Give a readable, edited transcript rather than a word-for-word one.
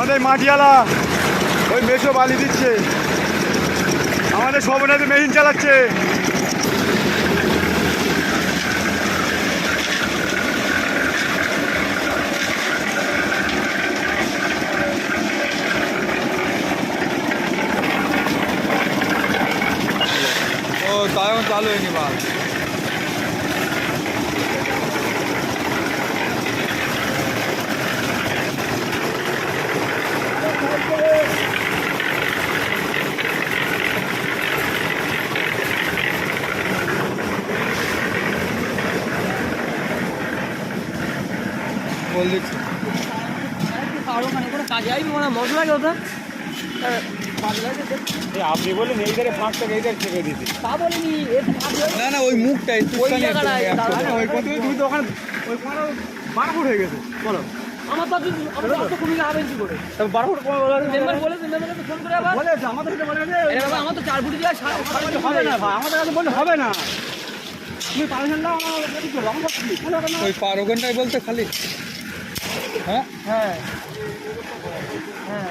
আমাদের মাটিয়ালা ওই মেশো বালি দিচ্ছে, আমাদের সবনাতে মেশিন চালাচ্ছে। ও তাই এখন চালু হয়নি বাল। বল দিচ্ছি কাজে আসবি মানে মশলা লাগে ওটা আপনি বললেন এই ধারে 5 টাকা এই ধারে ছেড়ে দিতে। তা বলিনি না না ওই মুখটা ওই জায়গাটায় ওই কত তুমি তো ওখানে ওই 12 ফুট হয়ে গেছে। বলো আমার তো আমার তো কমিয়ে হবে কি করে তবে 12 ফুট কমে বলা মেম্বার বলে মেম্বারকে ফোন করে আবার বলে আমাদের কাছে বলে এ বাবা আমার তো 4 ফুট দিয়ে হবে না ভাই, আমাদের কাছে বললে হবে না। তুমি পারমিশন দাও আমার কি করব, আমরা কি বলে হবে না। ওই পার ওখানটায় বলতে খালি হ্যাঁ হ্যাঁ হ্যাঁ